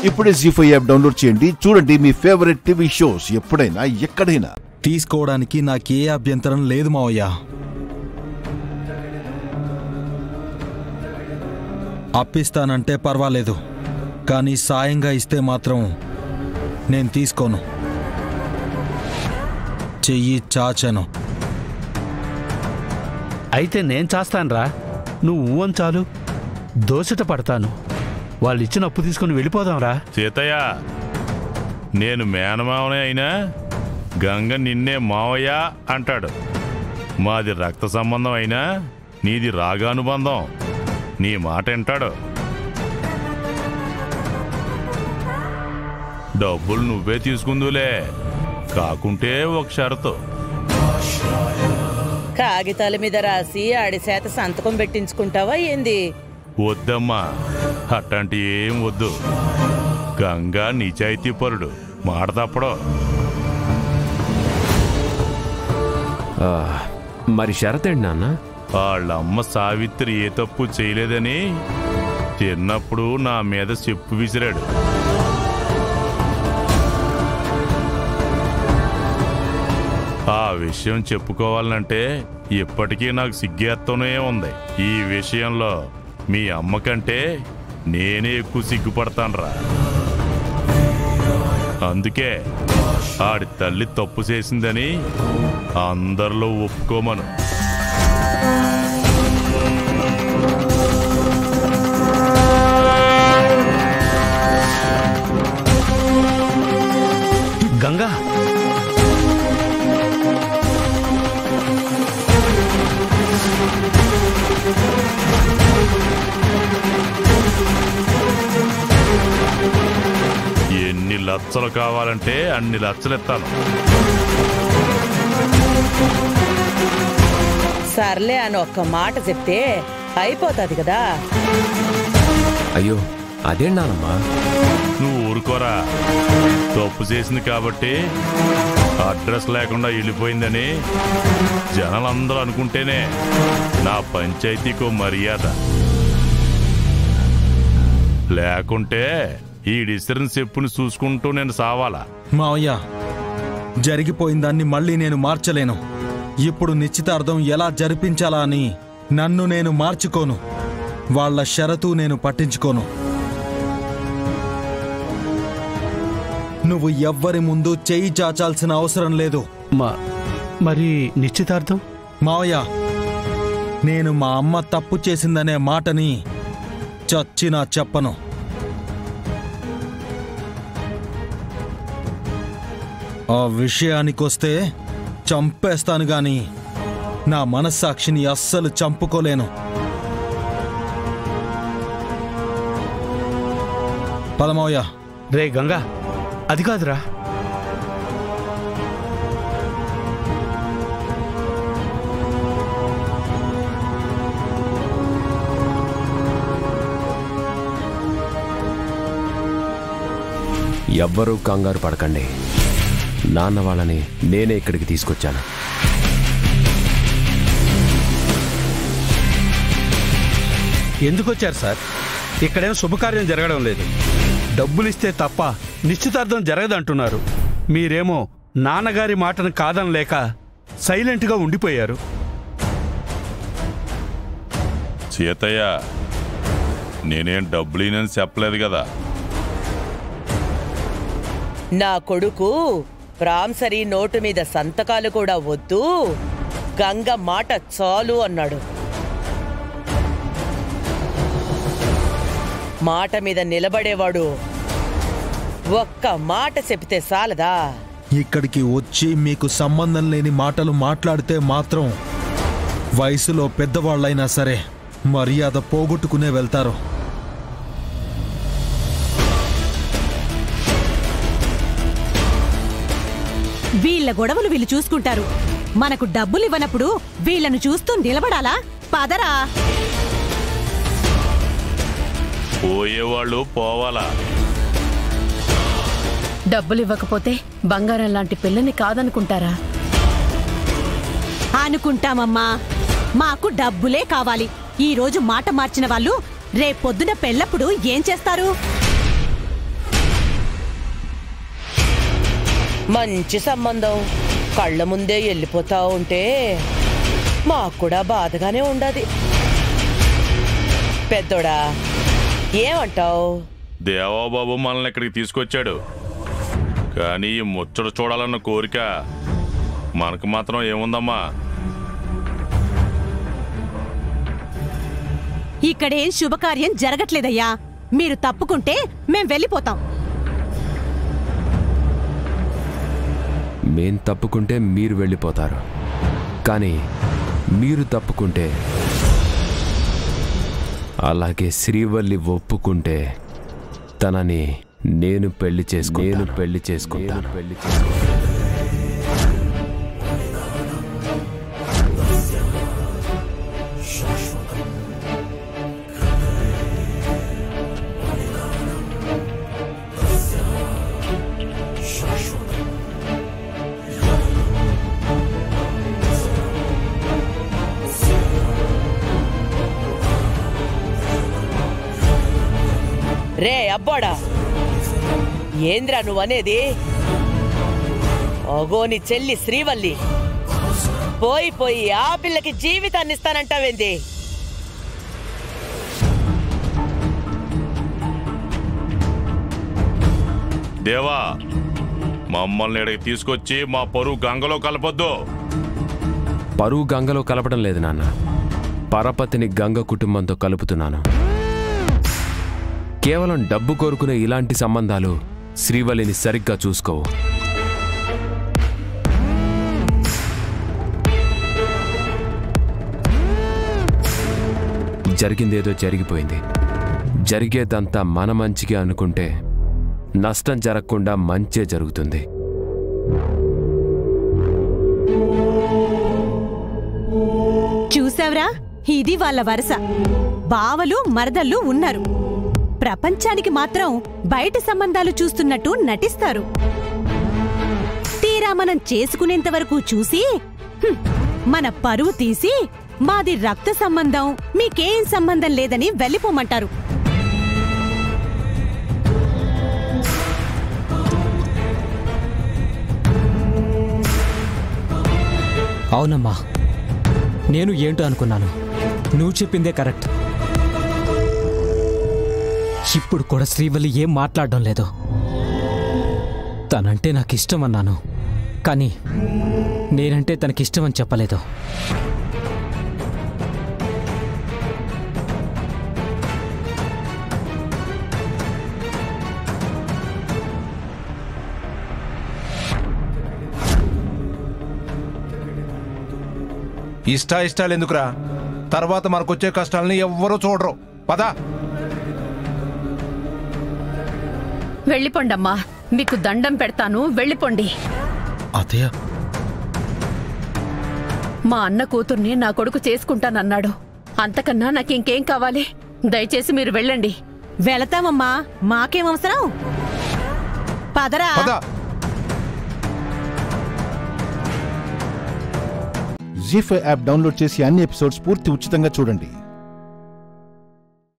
ఇప్పుడే జీ5 app download చేయండి. చూడండి మీ ఫేవరెట్ టీవీ షోస్ ఎప్పుడైనా ఎక్కడైనా. తీసుకోవడానికి నాకే అభ్యంతరం లేదు మావయ్య. అప్పిస్తానంటే పర్వాలేదు, కానీ సాయంగా ఇస్తే మాత్రం నేను తీసుకోను. చెయ్యి చాచను. అయితే నేను చేస్తానురా, నువ్వు అని చాలు. దోసట పడతాను. వాళ్ళు ఇచ్చిన అప్పు తీసుకుని వెళ్ళిపోదాంరా. సీతయ్య, నేను మేనమావనే అయినా గంగ నిన్నే మావయ్య అంటాడు. మాది రక్త సంబంధం అయినా నీది రాగానుబంధం. నీ మాట వింటాడు. డబ్బులు నువ్వే తీసుకుందులే, కాకుంటే ఒక షరతు. కాగితాల మీద రాసి ఆడి చేత సంతకం పెట్టించుకుంటావా ఏంది? వద్దమ్మా, అట్లాంటి ఏం వద్దు. గంగా నిజాయితీ పరుడు, మాట తప్పడు. మరి షరతేంటి నాన్న? వాళ్ళమ్మ సావిత్రి ఏ తప్పు చేయలేదని చిన్నప్పుడు నా మీద చెప్పు విసిరాడు. ఆ విషయం చెప్పుకోవాలంటే ఇప్పటికీ నాకు సిగ్గేస్తూనే ఉంది. ఈ విషయంలో మీ అమ్మ కంటే నేనే ఎక్కువ సిగ్గుపడతానురా. అందుకే ఆడి తల్లి తప్పు చేసిందని అందరిలో ఒప్పుకోమను. గంగా, ఎన్ని లచ్చలు కావాలంటే అన్ని లచ్చలిస్తాను. సర్లే అని ఒక్క మాట చెప్తే అయిపోతుంది కదా. అయ్యో అదేంటి నానమ్మా? నువ్వు ఊరుకోరా. తప్పు చేసింది కాబట్టి అడ్రస్ లేకుండా వెళ్ళిపోయిందని జనాలందరూ అనుకుంటేనే నా పంచాయతీకో మర్యాద. లేకుంటే ఈ డిసిషన్ చెప్పుని చూసుకుంటూ నేను సావాలా? మావయ్య, జరిగిపోయిన దాన్ని మళ్ళీ నేను మార్చలేను. ఇప్పుడు నిశ్చితార్థం ఎలా జరిపించాలా అని నన్ను నేను మార్చుకోను. వాళ్ళ షరతు నేను పట్టించుకోను. నువ్వు ఎవ్వరి ముందు చెయ్యి చాచాల్సిన అవసరం లేదు. మరి నిశ్చితార్థం? మావయ్య, నేను మా అమ్మ తప్పు చేసిందనే మాటని చచ్చినా చెప్పను. ఆ విషయానికొస్తే చంపేస్తాను గాని నా మనస్సాక్షిని అస్సలు చంపుకోలేను. పదమావయ్య. రే గంగా, అది కాదురా. ఎవ్వరూ కంగారు పడకండి. నాన్న వాళ్ళని నేనే ఇక్కడికి తీసుకొచ్చాను. ఎందుకు వచ్చారు సార్? ఇక్కడేం శుభకార్యం జరగడం లేదు. డబ్బులిస్తే తప్ప నిశ్చితార్థం జరగదంటున్నారు. మీరేమో నాన్నగారి మాటను కాదనలేక సైలెంట్గా ఉండిపోయారు. సీతయ్య, నేనేం డబ్బులేనని చెప్పలేదు కదా. నా కొడుకు ప్రాంసరీ నోటు మీద సంతకాలు కూడా వద్దు, గంగ మాట చాలు అన్నాడు. మాట మీద నిలబడేవాడు ఒక్క మాట చెప్తే చాలదా? ఇక్కడికి వచ్చి మీకు సంబంధం లేని మాటలు మాట్లాడితే మాత్రం వయసులో పెద్దవాళ్ళైనా సరే మర్యాద పోగొట్టుకునే వెళ్తారు. వీళ్ళ గొడవలు వీళ్ళు చూసుకుంటారు. మనకు డబ్బులు ఇవ్వనప్పుడు వీళ్ళను చూస్తూ నిలబడాలా? పదరా. పోయేవాళ్ళు పోవాలా? డబ్బులు ఇవ్వకపోతే బంగారం లాంటి పిల్లని కాదనుకుంటారా? అనుకుంటామమ్మా. మాకు డబ్బులే కావాలి. ఈ రోజు మాట మార్చిన వాళ్ళు రేపొద్దున పెళ్ళప్పుడు ఏం చేస్తారు? మంచి సంబంధం కళ్ళ ముందే వెళ్ళిపోతా ఉంటే మాకు కూడా బాధగానే ఉండదు. పెద్దోడా ఏమంటావు? దేవాబాబు మనల్ని ఇక్కడికి తీసుకొచ్చాడు, కానీ ఈ ముచ్చట చూడాలన్న కోరిక మనకు మాత్రం ఏముందమ్మా? ఇక్కడేం శుభకార్యం జరగట్లేదయ్యా. మీరు తప్పుకుంటే మేం వెళ్ళిపోతాం. మేం తప్పుకుంటే మీరు వెళ్ళిపోతారు, కానీ మీరు తప్పుకుంటే, అలాగే శ్రీవల్లి ఒప్పుకుంటే తనని నేను పెళ్లి చేసుకుంటాను. రే అబ్బాడా, ఏంద్రా నువ్వనేది? అగోని చెల్లి శ్రీవల్లి పోయి ఆ పిల్లకి జీవితాన్ని ఇస్తానంటావేంది? దేవా, మమ్మల్ని ఇక్కడికి తీసుకొచ్చి మా పరువు గంగలో కలపొద్దు. పరువు గంగలో కలపడం లేదు నాన్న, పరపతిని గంగ కుటుంబంతో కలుపుతున్నాను. కేవలం డబ్బు కోరుకునే ఇలాంటి సంబంధాలు శ్రీవల్లిని సరిగ్గా చూసుకోవు. జరిగిందేదో జరిగిపోయింది. జరిగేదంతా మన మంచిగా అనుకుంటే నష్టం జరగకుండా మంచే జరుగుతుంది. చూసావ్రా, ఇది వాళ్ళ వరస. బావలు మరదళ్ళు ఉన్నారు, ప్రపంచానికి మాత్రం బయట సంబంధాలు చూస్తున్నట్టు నటిస్తారు. తీరా మనం చేసుకునేంత వరకు చూసి మన పరువు తీసి మాది రక్త సంబంధం, మీకేం సంబంధం లేదని వెళ్ళిపోమంటారు. అవునమ్మా, నేను ఏంటో అనుకున్నాను. నువ్వు చెప్పిందే కరెక్ట్. ఇప్పుడు కూడా శ్రీవల్లి ఏం మాట్లాడడం లేదు. తనంటే నాకు ఇష్టం అన్నాను, కానీ నేనంటే తనకిష్టం అని చెప్పలేదు. ఇష్టాలు ఎందుకురా? తర్వాత మనకొచ్చే కష్టాలని ఎవ్వరూ చూడరు. పదా వెళ్ళిపోండమ్మా, మీకు దండం పెడతాను, వెళ్ళిపోండి. అత్తయ్య, మా అన్న కూతుర్ని నా కొడుకు చేసుకుంటానన్నాడు. అంతకన్నా నాకింకేం కావాలి? దయచేసి మీరు వెళ్ళండి. వెళతామమ్మా, మాకేం అవసరం? పదరా. జీ5 యాప్ డౌన్లోడ్ చేసి అన్ని ఎపిసోడ్స్ పూర్తి ఉచితంగా చూడండి.